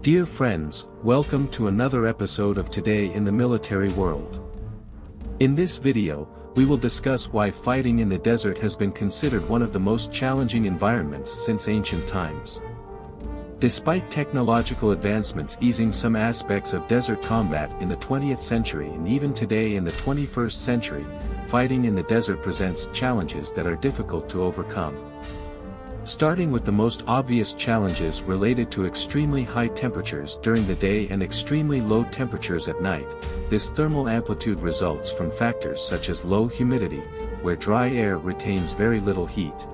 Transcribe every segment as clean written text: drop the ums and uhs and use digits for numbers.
Dear friends, welcome to another episode of Today in the Military World. In this video, we will discuss why fighting in the desert has been considered one of the most challenging environments since ancient times. Despite technological advancements easing some aspects of desert combat in the 20th century and even today in the 21st century, fighting in the desert presents challenges that are difficult to overcome. Starting with the most obvious challenges related to extremely high temperatures during the day and extremely low temperatures at night, this thermal amplitude results from factors such as low humidity, where dry air retains very little heat.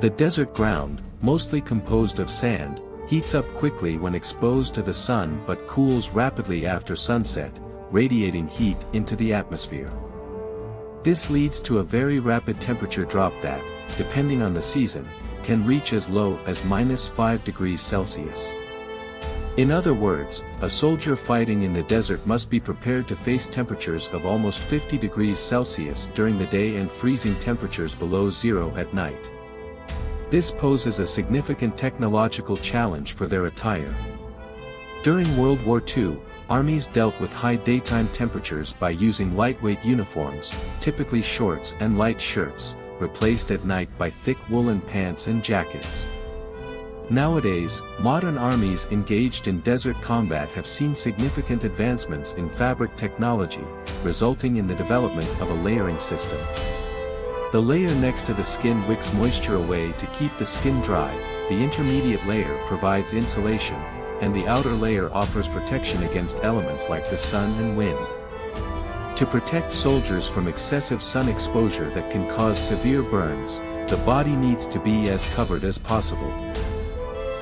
The desert ground, mostly composed of sand, heats up quickly when exposed to the sun but cools rapidly after sunset, radiating heat into the atmosphere. This leads to a very rapid temperature drop that, depending on the season, can reach as low as -5 degrees Celsius. In other words, a soldier fighting in the desert must be prepared to face temperatures of almost 50 degrees Celsius during the day and freezing temperatures below zero at night. This poses a significant technological challenge for their attire. During World War II, armies dealt with high daytime temperatures by using lightweight uniforms, typically shorts and light shirts, replaced at night by thick woolen pants and jackets. Nowadays, modern armies engaged in desert combat have seen significant advancements in fabric technology, resulting in the development of a layering system. The layer next to the skin wicks moisture away to keep the skin dry, the intermediate layer provides insulation, and the outer layer offers protection against elements like the sun and wind. To protect soldiers from excessive sun exposure that can cause severe burns, the body needs to be as covered as possible.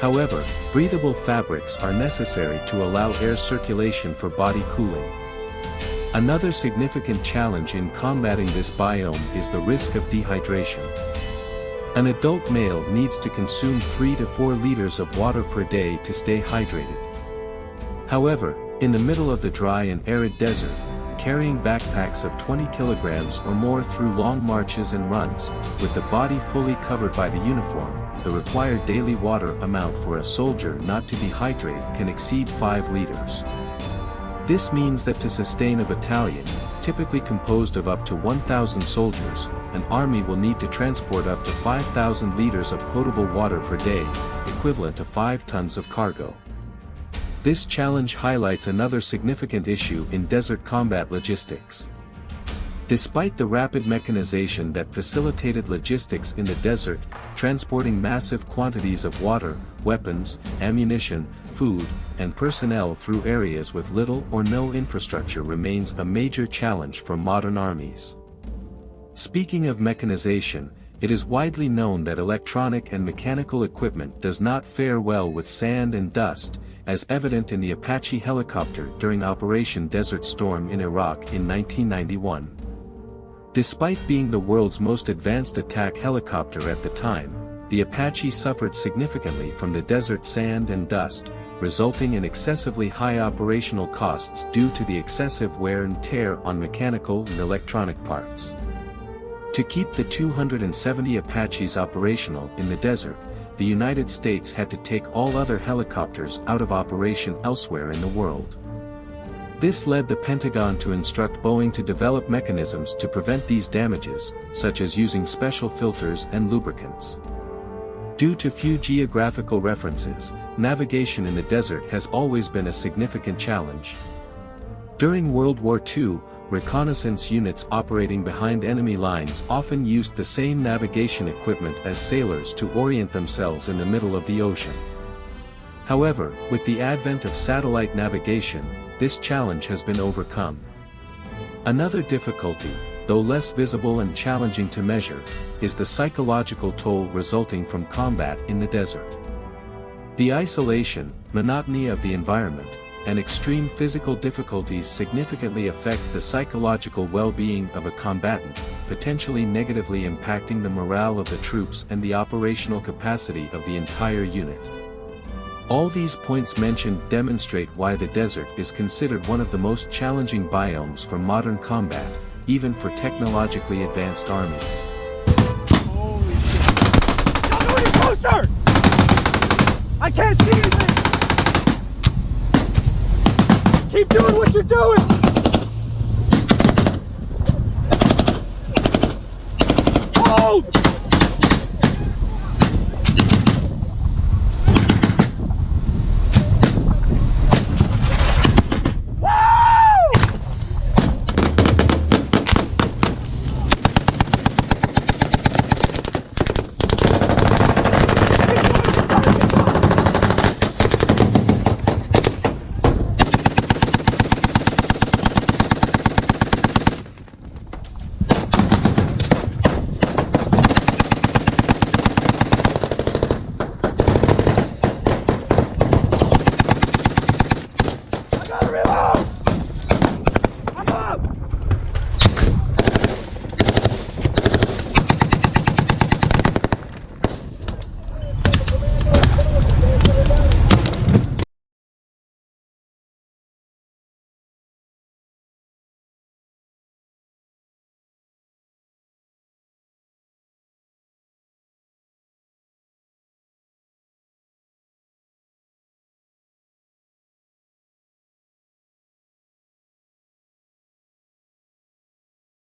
However, breathable fabrics are necessary to allow air circulation for body cooling. Another significant challenge in combating this biome is the risk of dehydration. An adult male needs to consume 3 to 4 liters of water per day to stay hydrated. However, in the middle of the dry and arid desert, carrying backpacks of 20 kilograms or more through long marches and runs, with the body fully covered by the uniform, the required daily water amount for a soldier not to dehydrate can exceed 5 liters. This means that to sustain a battalion, typically composed of up to 1,000 soldiers, an army will need to transport up to 5,000 liters of potable water per day, equivalent to 5 tons of cargo. This challenge highlights another significant issue in desert combat logistics. Despite the rapid mechanization that facilitated logistics in the desert, transporting massive quantities of water, weapons, ammunition, food, and personnel through areas with little or no infrastructure remains a major challenge for modern armies. Speaking of mechanization, it is widely known that electronic and mechanical equipment does not fare well with sand and dust, as evident in the Apache helicopter during Operation Desert Storm in Iraq in 1991. Despite being the world's most advanced attack helicopter at the time, the Apache suffered significantly from the desert sand and dust, resulting in excessively high operational costs due to the excessive wear and tear on mechanical and electronic parts. To keep the 270 Apaches operational in the desert, the United States had to take all other helicopters out of operation elsewhere in the world. This led the Pentagon to instruct Boeing to develop mechanisms to prevent these damages, such as using special filters and lubricants. Due to few geographical references, navigation in the desert has always been a significant challenge. During World War II, reconnaissance units operating behind enemy lines often used the same navigation equipment as sailors to orient themselves in the middle of the ocean. However, with the advent of satellite navigation, this challenge has been overcome. Another difficulty, though less visible and challenging to measure, is the psychological toll resulting from combat in the desert. The isolation, monotony of the environment, and extreme physical difficulties significantly affect the psychological well-being of a combatant, potentially negatively impacting the morale of the troops and the operational capacity of the entire unit. All these points mentioned demonstrate why the desert is considered one of the most challenging biomes for modern combat, even for technologically advanced armies. Holy shit. Y'all know you're closer! I can't see anything! Keep doing what you're doing.